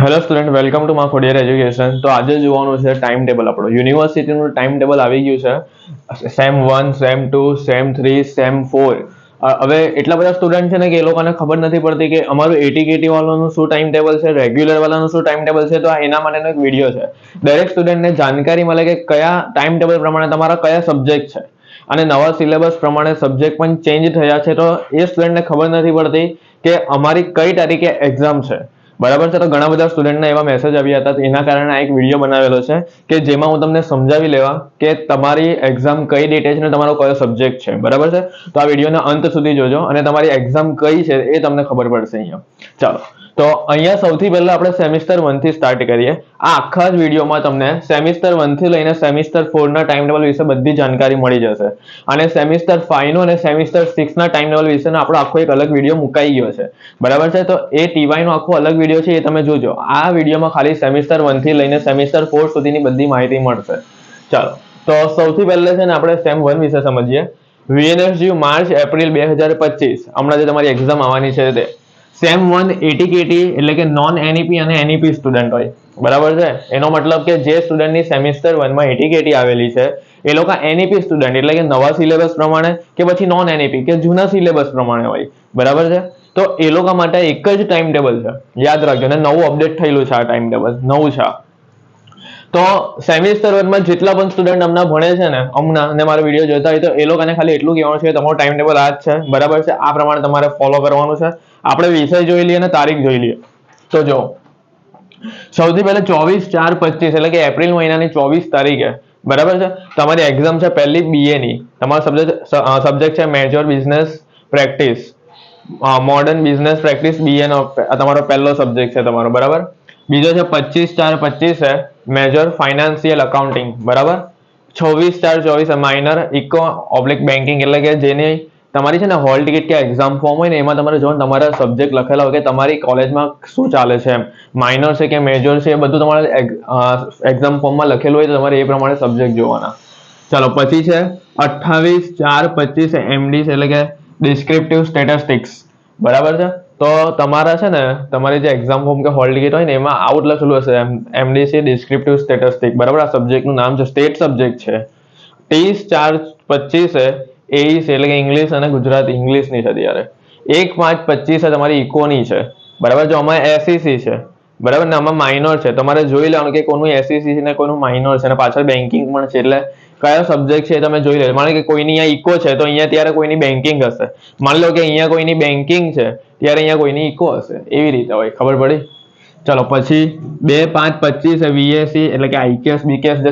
Hello student, welcome to મા Khodiyar education. તો આજે જોવાનું છે ટાઈમ ટેબલ. આપણું યુનિવર્સિટીનું ટાઈમ ટેબલ આવી ગયું છે. Sem 1, sem 2, sem 3, sem 4. હવે એટલા બધા સ્ટુડન્ટ છે ને કે એ લોકોને ખબર નથી પડતી કે અમારું એટીકેટી વાળાનું શું ટાઈમ ટેબલ છે, રેગ્યુલર વાળાનું શું ટાઈમ ટેબલ છે. તો એના માટેનો એક વિડીયો છે. દરેક સ્ટુડન્ટને જાણકારી મળે કે કયા ટાઈમ ટેબલ પ્રમાણે તમારા કયા સબ્જેક્ટ છે, અને નવા સિલેબસ પ્રમાણે સબ્જેક્ટ પણ ચેન્જ થયા છે. તો એ સ્ટુડન્ટને ખબર નથી પડતી કે અમારી કઈ તારીખે એક્ઝામ છે. બરાબર છે. તો ઘણા બધા સ્ટુડન્ટને એવા મેસેજ આવ્યા હતા, એના કારણે આ એક વિડીયો બનાવેલો છે કે જેમાં હું તમને સમજાવી લેવા કે તમારી એક્ઝામ કઈ ડેટે છે અને તમારો કયો સબ્જેક્ટ છે. બરાબર છે. તો આ વિડીયોના અંત સુધી જોજો અને તમારી એક્ઝામ કઈ છે એ તમને ખબર પડશે અહીંયા. ચાલો, તો અહીંયા સૌથી પહેલા આપણે સેમિસ્ટર 1 થી સ્ટાર્ટ કરીએ. આ આખા જ વિડીયોમાં તમને સેમિસ્ટર 1 થી લઈને સેમિસ્ટર 4 ના ટાઈમ ટેબલ વિશે બધી જાણકારી મળી જશે. અને સેમિસ્ટર 5 નો અને સેમિસ્ટર 6 ના ટાઈમ ટેબલ વિશેનો આપણો આખો એક અલગ વિડીયો મુકાઈ ગયો છે. બરાબર છે. તો એ ટીવાય નો આખો અલગ વિડીયો છે, એ તમે જોજો. આ વિડીયોમાં ખાલી સેમિસ્ટર 1 થી લઈને સેમિસ્ટર 4 સુધીની બધી માહિતી મળશે. ચાલો, તો સૌથી પહેલા છે ને આપણે સેમ 1 વિશે સમજીએ. VNSU માર્ચ એપ્રિલ 2025 હમણાં જે તમારી એક્ઝામ આવવાની છે તે. સેમ 1 એટીકેટી એટલે કે નોન એનઈપી અને એનઈપી સ્ટુડન્ટ હોય. બરાબર છે. એનો મતલબ કે જે સ્ટુડન્ટની સેમિસ્ટર 1 માં એટીકેટી આવેલી છે એ લોકો એનઈપી સ્ટુડન્ટ એટલે કે નવા સિલેબસ પ્રમાણે, કે પછી નોન એનઈપી કે જૂના સિલેબસ પ્રમાણે હોય. બરાબર છે. તો એ લોકો માટે એક જ ટાઈમ ટેબલ છે, યાદ રાખજો. અને નવું અપડેટ થયેલું છે આ ટાઈમ ટેબલ, નવું છે. તો સેમિસ્ટર 1 માં જેટલા પણ સ્ટુડન્ટ હમણાં ભણે છે ને, હમણાં અને મારો વિડીયો જોતા હોય, તો એ લોકોને ખાલી એટલું કહેવાનું છે કે તમારું ટાઈમ ટેબલ આ જ છે. બરાબર છે. આ પ્રમાણે તમારે ફોલો કરવાનું છે. આપણે વિષય જોઈ લઈએ અને તારીખ જોઈ લઈએ. તો જો સૌથી પહેલા 24/4/25 એટલે કે એપ્રિલ મહિનાની 24 તારીખે, બરાબર છે, તમારી એક્ઝામ છે પહેલી BA ની. તમારો સબ્જેક્ટ છે major business practice, modern business practice BA નો તમારો પહેલો સબ્જેક્ટ છે તમારો. બરાબર. બીજો છે 25/4/25 છે મેજર ફાઇનાન્સિયલ અકાઉન્ટિંગ. બરાબર. 26/4/24 માઇનર ઇકો ઓબ્લિક બેન્કિંગ એટલે કે જેની તમારી છે ને હોલ ટિકિટ કે એક્ઝામ ફોર્મ હોય ને એમાં તમારે જો તમારા સબ્જેક્ટ લખેલા હોય કે તમારી કોલેજમાં શું ચાલે છે, એમ માઇનર છે કે મેજર છે, એ બધું તમારે એક્ઝામ ફોર્મમાં લખેલું હોય તો તમારે એ પ્રમાણે સબ્જેક્ટ જોવાના. ચાલો, પછી છે 28/4/25 MD એટલે કે ડિસ્ક્રિપ્ટિવ સ્ટેટિસ્ટિક્સ. બરાબર છે. તો તમારા છે ને તમારી જે એક્ઝામ ફોર્મ કે હોલ ટિકિટ હોય ને એમાં આઉટ લખેલું હશે MDC ડિસ્ક્રિપ્ટિવ સ્ટેટિસ્ટિક્સ. બરાબર. આ સબ્જેક્ટનું નામ છે, સ્ટેટ સબ્જેક્ટ છે. 30/4/25 AEC એટલે કે ઇંગ્લિશ અને ગુજરાતી, ઇંગ્લિશની છે ત્યારે. 1/5/25 તમારી ઇકોની છે. બરાબર. જો આમાં SEC છે. બરાબર ને આમાં માઇનર છે. તમારે જોઈ લેવાનું કે કોનું SEC ને કોનું માઇનર છે, અને પાછળ બેન્કિંગ પણ છે. એટલે કયો સબ્જેક્ટ છે તમે જોઈ લો. માનો કે કોઈની અહીંયા ઇકો છે તો અહીંયા ત્યારે કોઈની બેન્કિંગ હશે. માની લો કે અહીંયા કોઈની બેન્કિંગ છે ત્યારે અહીંયા કોઈની ઇકો હશે. એવી રીતે હોય. ખબર પડી? ચલો, પછી 2/5/25 VAC એટલે કે IKS BKS જે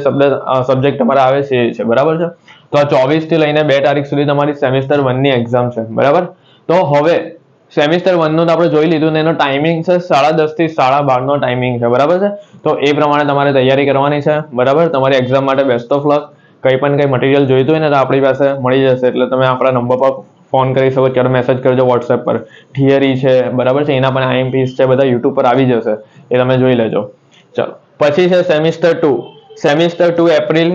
સબ્જેક્ટ તમારા આવે છે એ છે. બરાબર છે. તો આ 24 થી લઈને 2 તારીખ સુધી તમારી સેમિસ્ટર 1 ની એક્ઝામ છે. બરાબર. તો હવે સેમિસ્ટર 1 નું આપણે જોઈ લીધું ને એનો ટાઈમિંગ છે 12:30 થી 12:30 નો ટાઈમિંગ છે. બરાબર છે. તો એ પ્રમાણે તમારે તૈયારી કરવાની છે. બરાબર. તમારી એક્ઝામ માટે બેસ્ટ ઓફ લક. કંઈ પણ કંઈ મટીરિયલ જોઈતું હોય ને તો આપણી પાસે મળી જશે. એટલે તમે આપણા નંબર પર ફોન કરી શકો, ત્યારે મેસેજ કરજો વોટ્સએપ પર. થિયરી છે. બરાબર છે. એના પણ IMPs છે, બધા યુટ્યુબ પર આવી જશે, એ તમે જોઈ લેજો. ચલો, પછી છે સેમિસ્ટર 2. Semester 2 April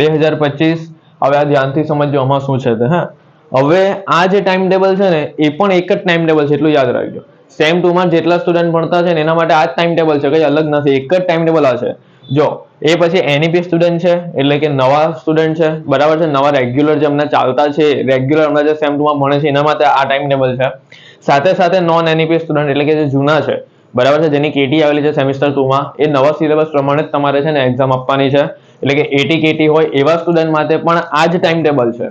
2025. હવે આ ધ્યાનથી સમજજો આમાં શું છે તે. હા, હવે આ જે ટાઈમ ટેબલ છે ને એ પણ એક જ ટાઈમ ટેબલ છે, એટલું યાદ રાખજો. સેમ 2 માં જેટલા સ્ટુડન્ટ ભણતા છે ને એના માટે આ જ ટાઈમ ટેબલ છે, કઈ અલગ નથી. એક જ ટાઈમ ટેબલ આ છે. જો એ પછી NEP સ્ટુડન્ટ છે એટલે કે નવા સ્ટુડન્ટ છે. બરાબર છે. નવા રેગ્યુલર જે અમને ચાલતા છે, રેગ્યુલર હમણાં જે સેમ 2 માં ભણે છે એના માટે આ ટાઈમ ટેબલ છે. સાથે સાથે નોન NEP સ્ટુડન્ટ એટલે કે જે જૂના છે, બરાબર છે, જેની KT આવેલી છે સેમિસ્ટર 2 માં, એ નવા સિલેબસ પ્રમાણે જ તમારે છે ને એક્ઝામ આપવાની છે. એટલે કે ATKT હોય એવા સ્ટુડન્ટ માટે પણ આ જ ટાઈમ ટેબલ છે.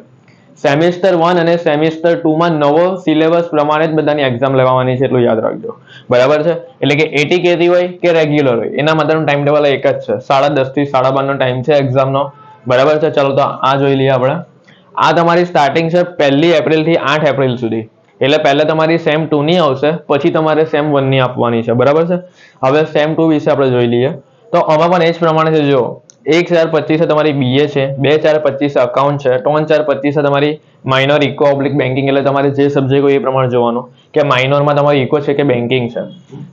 સેમિસ્ટર 1 અને સેમિસ્ટર 2 માં નવો સિલેબસ પ્રમાણે જ બધાની એક્ઝામ લેવાની છે, એટલું યાદ રાખજો. બરાબર છે. એટલે કે ATKT હોય કે રેગ્યુલર હોય એના માટેનું ટાઈમ ટેબલ એક જ છે. 10:30 થી 12:30 નો ટાઈમ છે એક્ઝામનો. બરાબર છે. ચલો, તો આ જોઈ લઈએ આપણે. આ તમારી સ્ટાર્ટિંગ છે 1 એપ્રિલ થી 8 એપ્રિલ સુધી. એટલે પહેલા તમારી સેમ 2 ની આવશે, પછી તમારે સેમ 1 ની આપવાની છે. બરાબર છે. હવે સેમ 2 વિશે આપણે જોઈ લઈએ. તો આમાં પણ એ જ પ્રમાણે છે. જો 1/4/25 તમારી BA છે, 2/4/25 અકાઉન્ટ છે, 3/4/25 તમારી માઇનર ઇકો ઓબ્લિક બેન્કિંગ એટલે તમારે જે સબ્જેક્ટ હોય એ પ્રમાણે જોવાનું કે માઇનરમાં તમારી ઇકો છે કે બેન્કિંગ છે.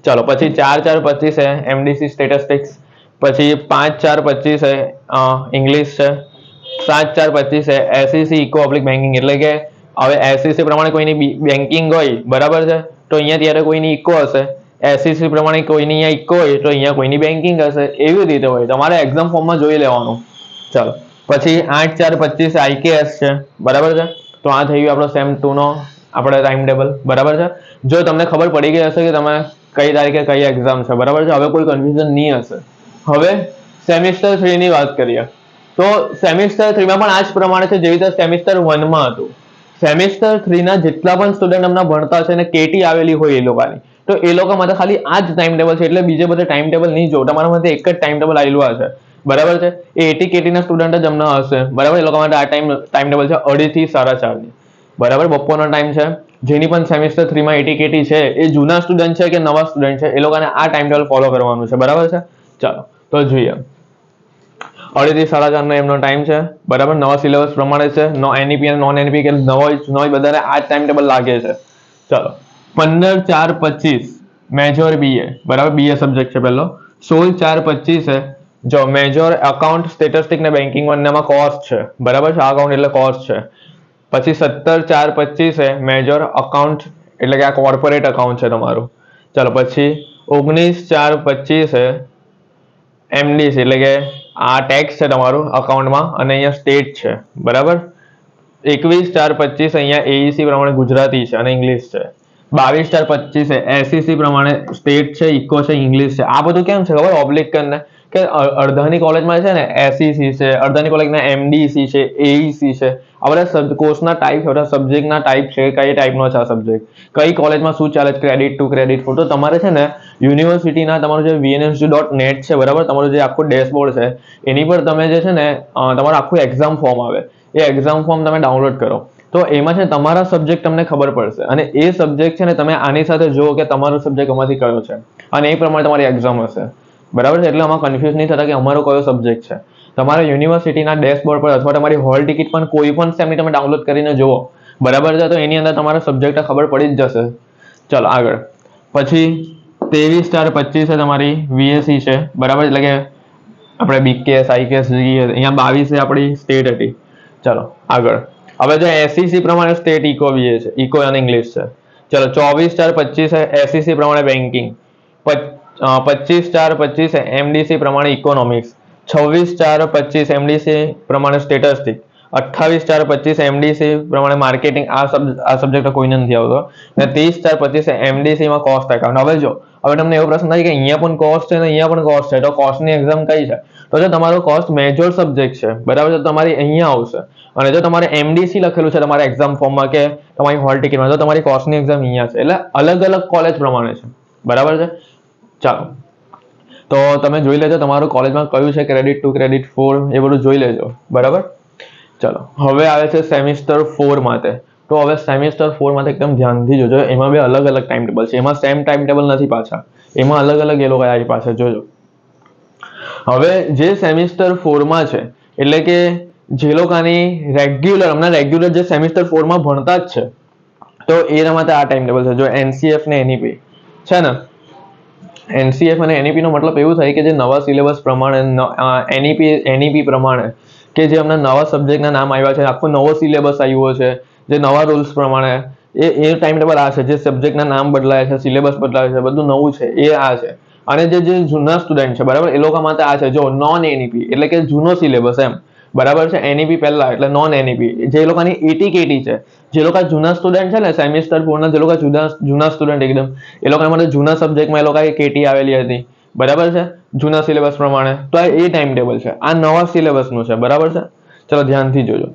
ચાલો, પછી 4/4/25 MDC સ્ટેટિસ્ટિક્સ, પછી 5/4/25 ઇંગ્લિશ છે, 7/4/25 SEC ઇકો ઓબ્લિક બેન્કિંગ એટલે કે હવે SEC પ્રમાણે કોઈની બેન્કિંગ હોય, બરાબર છે, તો અહીંયા ત્યારે કોઈની ઇકો હશે. એસસીસી પ્રમાણે કોઈની અહીંયા ઇકો હોય તો અહીંયા કોઈની બેન્કિંગ હશે, એવી રીતે હોય. તમારે એક્ઝામ ફોર્મમાં જોઈ લેવાનું. ચાલો પછી 8/4/25 આઈકેએસ છે, બરાબર છે. તો આ થઈ ગયું આપણો સેમ 2 નો આપણે ટાઈમ ટેબલ, બરાબર છે. જો તમને ખબર પડી ગઈ હશે કે તમે કઈ તારીખે કઈ એક્ઝામ છે, બરાબર છે. હવે કોઈ કન્ફ્યુઝન નહીં હશે. હવે સેમિસ્ટર 3 ની વાત કરીએ તો સેમિસ્ટર 3 માં પણ આ જ પ્રમાણે છે જેવી રીતે સેમિસ્ટર 1 માં હતું. સેમિસ્ટર 3 ના જેટલા પણ સ્ટુડન્ટ હમણાં ભણતા છે અને કેટી આવેલી હોય એ લોકોની, તો એ લોકો માટે ખાલી આ જ ટાઈમ ટેબલ છે. એટલે બીજે બધે ટાઈમ ટેબલ નહીં જોવો, તમારા માટે એક જ ટાઈમ ટેબલ આવેલું હશે, બરાબર છે. એ 80 કેટી ના સ્ટુડન્ટ જ હમણાં હશે, બરાબર. એ લોકો માટે આ ટાઈમ ટેબલ છે 2:30 થી 4:30 ની, બરાબર. બપોરનો ટાઈમ છે. જેની પણ સેમિસ્ટર 3 માં 80 કેટી છે એ જૂના સ્ટુડન્ટ છે કે નવા સ્ટુડન્ટ છે, એ લોકોને આ ટાઈમ ટેબલ ફોલો કરવાનું છે, બરાબર છે. ચાલો તો જોઈએ. 2:30 થી 4:30 નો એમનો ટાઈમ છે, બરાબર. નવા સિલેબસ પ્રમાણે છે. એનઈપી અને નોન એનઈપી કે નવો બધાને આ ટાઈમ ટેબલ લાગે છે. ચાલો 15/4/25 મેજર બીએ, બરાબર. બીએ સબ્જેક્ટ છે પહેલો. 16/4/25 છે જો મેજર અકાઉન્ટ સ્ટેટિસ્ટિક ને બેન્કિંગ બંનેમાં કોસ્ટ છે, બરાબર છે. અકાઉન્ટ એટલે કોસ્ટ છે. પછી 17/4/25 છે મેજર અકાઉન્ટ એટલે કે આ કોર્પોરેટ અકાઉન્ટ છે તમારું. ચાલો પછી 19/4/25 છે એમડીસી એટલે કે આ ટેક્સ છે તમારું અકાઉન્ટમાં અને અહીંયા સ્ટેટ છે, બરાબર. 21/4/25 અહીંયા એઈસી પ્રમાણે ગુજરાતી છે અને ઇંગ્લિશ છે. 22/4/25 છે એસઈસી પ્રમાણે સ્ટેટ છે, ઇકો છે, ઇંગ્લિશ છે. આ બધું કેમ છે ખબર? ઓબ્લિક કરીને કે અડધાની કોલેજમાં છે ને એસઈસી છે, અડધાની કોલેજના એમડીસી છે, એઈસી છે. આ બધા કોર્સના ટાઈપ, બધા સબ્જેક્ટના ટાઈપ છે, કઈ ટાઈપનો છે આ સબ્જેક્ટ, કઈ કોલેજમાં શું ચાલે છે, ક્રેડિટ ટુ ક્રેડિટ ફોર. તો તમારે છે ને યુનિવર્સિટીના તમારું જે vnsg.net છે, બરાબર, તમારું જે આખું ડેશબોર્ડ છે એની પર તમે જે છે ને તમારું આખું એક્ઝામ ફોર્મ આવે, એ એક્ઝામ ફોર્મ તમે ડાઉનલોડ કરો તો એમાં છે તમારા સબ્જેક્ટ તમને ખબર પડશે અને એ સબ્જેક્ટ છે ને તમે આની સાથે જુઓ કે તમારો સબ્જેક્ટ આમાંથી કયો છે અને એ પ્રમાણે તમારી એક્ઝામ હશે, બરાબર છે. એટલે આમાં કન્ફ્યુઝ નહીં થતા કે અમારો કયો સબ્જેક્ટ છે. તમારા યુનિવર્સિટીના ડેશબોર્ડ પર અથવા તમારી હોલ ટિકિટ પણ કોઈ પણ સેમની તમે ડાઉનલોડ કરીને જુઓ, બરાબર છે. તો એની અંદર તમારા સબ્જેક્ટ ખબર પડી જ જશે. ચલો આગળ. પછી 23/4/25 છે તમારી વીએસસી છે, બરાબર. એટલે કે આપણે બીકેએસ, આઈકેએસ, જીએસ. અહીંયા 22 છે આપણી સ્ટેટ હતી. ચલો આગળ. હવે જો એસઈસી પ્રમાણે સ્ટેટ ઇકો બીએ છે, ઇકો અને ઇંગ્લિશ છે. ચલો 24/4/25 છે એસઈસી પ્રમાણે બેન્કિંગ. 25/4/25 છે એમડીસી પ્રમાણે ઇકોનોમિક્સ. 26/4/25 એમડીસી પ્રમાણે સ્ટેટિસ્ટિક. 28/4/25 એમડીસી પ્રમાણે માર્કેટિંગ. આ સબ્જેક્ટ કોઈને નથી આવતો. અને 30/4/25 એમડીસી માં કોસ્ટ એકાઉન્ટ. હવે જો હવે તમને એવો પ્રશ્ન થાય કે અહીંયા પણ કોસ્ટ છે ને અહીંયા પણ કોસ્ટ છે, તો કોસ્ટની એક્ઝામ કઈ છે? તો જો તમારો કોસ્ટ મેજર સબ્જેક્ટ છે, બરાબર, તો તમારી અહીંયા આવશે. અને જો તમારે એમડીસી લખેલું છે તમારા એક્ઝામ ફોર્મમાં કે તમારી હોલ ટિકિટમાં, તો તમારી કોસ્ટની એક્ઝામ અહીંયા છે. એટલે અલગ અલગ કોલેજ પ્રમાણે છે, બરાબર છે. ચાલો તો તમે જોઈ લેજો તમારું કોલેજમાં કયું છે ક્રેડિટ ટુ ક્રેડિટ ફોર, એ બધું જોઈ લેજો, બરાબર. ચલો હવે આવે છે સેમિસ્ટર 4 માટે. તો હવે સેમિસ્ટર 4 માટે એકદમ ધ્યાનથી જોજો. એમાં બે અલગ અલગ ટાઈમ ટેબલ છે, એમાં સેમ ટાઈમ ટેબલ નથી પાછા, એમાં અલગ અલગ એ લોકો આવી પાસે જોજો. હવે જે સેમિસ્ટર 4 માં છે એટલે કે જે લોકોની હમણાં રેગ્યુલર જે સેમિસ્ટર 4 માં ભણતા જ છે, તો એના માટે આ ટાઈમ ટેબલ છે. જો એનસીએફ ને એનઈપી છે ને, એનસીએફ અને એનઈપી નો મતલબ એવું થાય કે જે નવા સિલેબસ પ્રમાણે એનઈપી પ્રમાણે કે જે હમણાં નવા સબ્જેક્ટના નામ આવ્યા છે, આખો નવો સિલેબસ આવ્યો છે, જે નવા રૂલ્સ પ્રમાણે એ ટાઈમ ટેબલ આ છે. જે સબ્જેક્ટના નામ બદલાય છે, સિલેબસ બદલાય છે, બધું નવું છે, એ આ છે. અને જે જૂના સ્ટુડન્ટ છે, બરાબર, એ લોકો માટે આ છે. જો નોન એનઈપી એટલે કે જૂનો સિલેબસ એમ, બરાબર છે. એનઈપી પહેલા એટલે નોન એનઈપી, જે લોકોની 80 કેટી છે, જે લોકો જૂના સ્ટુડન્ટ છે ને સેમિસ્ટર 4 ના, જે લોકો જૂના સ્ટુડન્ટ એકદમ, એ લોકોના માટે જૂના સબ્જેક્ટમાં એ લોકોએ કેટી આવેલી હતી, બરાબર છે, જૂના સિલેબસ પ્રમાણે. તો આ એ ટાઈમ ટેબલ છે, આ નવા સિલેબસનું છે, બરાબર છે. ચલો ધ્યાનથી જોજો.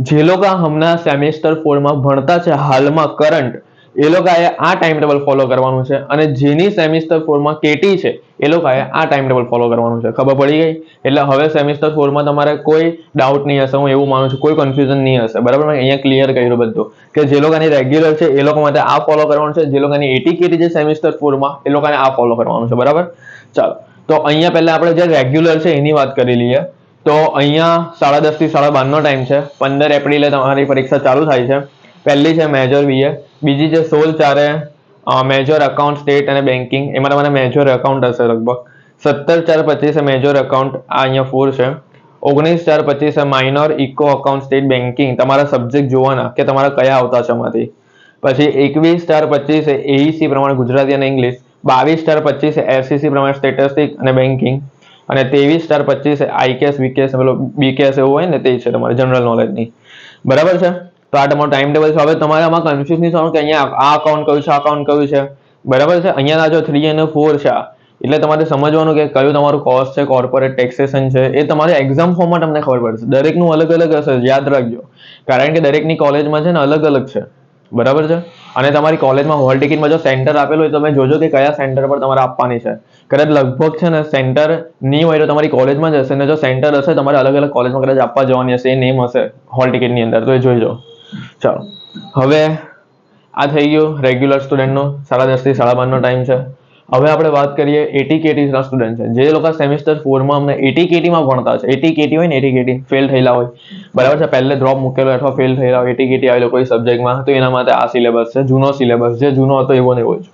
જે લોકો હમણાં સેમિસ્ટર 4 માં ભણતા છે હાલમાં કરંટ, એ લોકોએ આ ટાઈમ ટેબલ ફોલો કરવાનું છે. અને જેની સેમિસ્ટર 4 માં કેટી છે એ લોકોએ આ ટાઈમ ટેબલ ફોલો કરવાનું છે. ખબર પડી ગઈ? એટલે હવે સેમિસ્ટર 4 માં તમારે કોઈ ડાઉટ નહીં હશે, હું એવું માનું છું, કોઈ કન્ફ્યુઝન નહીં હશે, બરાબર. મેં અહીંયા ક્લિયર કર્યું બધું કે જે લોકોની રેગ્યુલર છે એ લોકો માટે આ ફોલો કરવાનું છે, જે લોકોની 80 કેટી છે સેમિસ્ટર 4 માં એ લોકોને આ ફોલો કરવાનું છે, બરાબર. ચાલો તો અહીંયા પહેલા આપણે જે રેગ્યુલર છે એની વાત કરી લઈએ. તો અહીંયા 10:30 થી 12:30 નો ટાઈમ છે. 15 એપ્રિલે તમારી પરીક્ષા ચાલુ થાય છે. પહેલી છે મેજર બીએ, બીજી છે 16/4 મેજર અકાઉન્ટ સ્ટેટ અને બેન્કિંગ, એમાં તમારે મેજર અકાઉન્ટ હશે લગભગ. 17/4/25 મેજર અકાઉન્ટ, આ અહીંયા 4 છે. 19/4/25 minor eco account state banking, તમારા સબ્જેક્ટ જોવાના કે તમારા કયા આવતા છે એમાંથી. પછી 21/4/25 એઈસી પ્રમાણે ગુજરાતી અને ઇંગ્લિશ. 22/25 SCC પ્રમાણે સ્ટેટિસ્ટિક અને બેન્કિંગ, અને 23/25 આઈકેએસ વીકેએસ બીકેએસ એવું હોય ને તે છે તમારે જનરલ નોલેજની. બરાબર છે. તો આ તમારું ટાઈમ ટેબલ છે. હવે તમારે આમાં કન્ફ્યુઝ નહીં થવાનું કે અહીંયા આ અકાઉન્ટ કયું છે, આ અકાઉન્ટ કયું છે. બરાબર છે. અહીંયા જો 3 અને 4 છે એટલે તમારે સમજવાનું કે કયું તમારું કોસ્ટ છે, કોર્પોરેટ ટેક્સેશન છે, એ તમારે એક્ઝામ ફોર્મમાં તમને ખબર પડશે. દરેકનું અલગ અલગ હશે, યાદ રાખજો, કારણ કે દરેકની કોલેજમાં છે ને અલગ અલગ છે. બરાબર છે. અને તમારી કોલેજમાં હોલ ટિકિટમાં જો સેન્ટર આપેલું હોય તો તમે જોજો કે કયા સેન્ટર પર તમારે આપવાની છે. કદાચ લગભગ છે ને સેન્ટર નહીં હોય તો તમારી કોલેજમાં જ હશે, ને જો સેન્ટર હશે તમારે અલગ અલગ કોલેજમાં કદાચ આપવા જવાની હશે, એ નેમ હશે હોલ ટિકિટની અંદર, તો એ જોઈ જાઓ. ચાલો, હવે આ થઈ ગયું રેગ્યુલર સ્ટુડન્ટનો 10:30 થી 12:30 ટાઈમ છે. હવે આપણે વાત કરીએ ATKT ના સ્ટુડન્ટ છે, જે લોકો સેમિસ્ટર 4 માં અમને ATKT માં ભણતા છે. ATKT હોય ને, ATKT ફેલ થયેલા હોય, બરાબર છે, પહેલે ડ્રોપ મૂકેલો અથવા ફેલ થયેલા હોય, ATKT આવેલો કોઈ સબ્જેક્ટમાં, તો એના માટે આ સિલેબસ છે, જૂનો સિલેબસ, જે જૂનો હતો એવો ને એવો જ.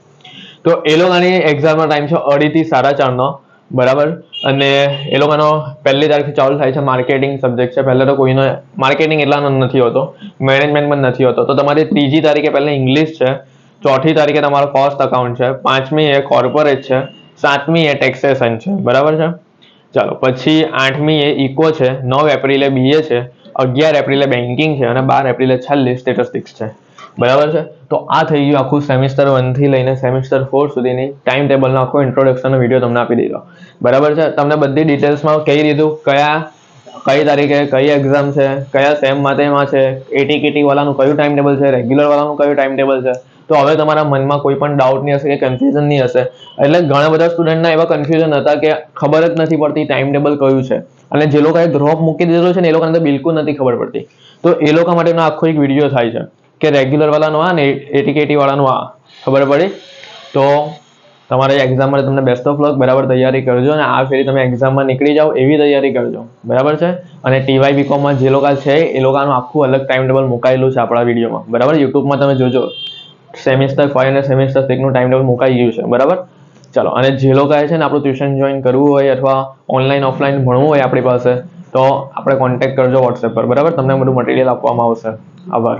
તો એ લોકોની એક્ઝામનો ટાઈમ છે 2:30 થી 4:30 નો. બરાબર. અને એ લોકોનો 1લી તારીખથી ચાલુ થાય છે. માર્કેટિંગ સબ્જેક્ટ છે. પહેલા તો કોઈનો માર્કેટિંગ એટલા નથી હોતો, મેનેજમેન્ટ પણ નથી હોતો. તો તમારી 3જી તારીખે પહેલા ઇંગ્લિશ છે, 4ઠી તારીખે તમારો કોસ્ટ અકાઉન્ટ છે, 5મી એ કોર્પોરેટ છે, 7મી એ ટેક્સેશન છે. બરાબર છે. ચાલો, પછી 8મી એ ઇકો છે, 9 એપ્રિલે BA છે, 11 એપ્રિલે બેન્કિંગ છે, અને 12 એપ્રિલે છેલ્લી સ્ટેટિસ્ટિક્સ છે. બરાબર છે. તો આ થઈ ગયું આખું સેમિસ્ટર 1 થી લઈને સેમિસ્ટર 4 સુધીની ટાઈમ ટેબલનો આખો ઇન્ટ્રોડક્શનનો વિડીયો તમને આપી દીધો. બરાબર છે. તમને બધી ડિટેલ્સમાં કહી દીધું કઈ તારીખે કઈ એક્ઝામ છે, કયા સેમ માટેમાં છે, ATKT વાળાનું કયું ટાઈમ ટેબલ છે, રેગ્યુલર વાળાનું કયું ટાઈમ ટેબલ છે. તો હવે તમારા મનમાં કોઈ પણ ડાઉટ નહીં હશે, કે કન્ફ્યુઝન નહીં હશે. એટલે ઘણા બધા સ્ટુડન્ટના એવા કન્ફ્યુઝન હતા કે ખબર જ નથી પડતી ટાઈમ ટેબલ કયું છે, અને જે લોકોએ ડ્રોપ મૂકી દીધેલો છે ને એ લોકોને તો બિલકુલ નથી ખબર પડતી. તો એ લોકો માટેનો આખો એક વિડીયો થાય છે કે રેગ્યુલર વાળાનું આ ને ATKT વાળાનું આ, ખબર પડી. તો તમારે એક્ઝામ માટે તમને બેસ્ટ ઓફ લક. બરાબર, તૈયારી કરજો, અને આ ફેરી તમે એક્ઝામમાં નીકળી જાઓ એવી તૈયારી કરજો. બરાબર છે. અને TY BCOMમાં જે લોકો છે એ લોકોનું આખું અલગ ટાઈમ ટેબલ મુકાયેલું છે આપણા વિડીયોમાં. બરાબર, યુટ્યુબમાં તમે જોજો, સેમિસ્ટર 5 અને સેમિસ્ટર 6 નું ટાઈમ ટેબલ મુકાઈ ગયું છે. બરાબર. ચાલો, અને જે લોકો છે ને આપણું ટ્યુશન જોઈન કરવું હોય અથવા ઓનલાઈન ઓફલાઈન ભણવું હોય આપણી પાસે, તો આપણે કોન્ટેક્ટ કરજો WhatsApp પર. બરાબર, તમને બધું મટીરિયલ આપવામાં આવશે. આભાર.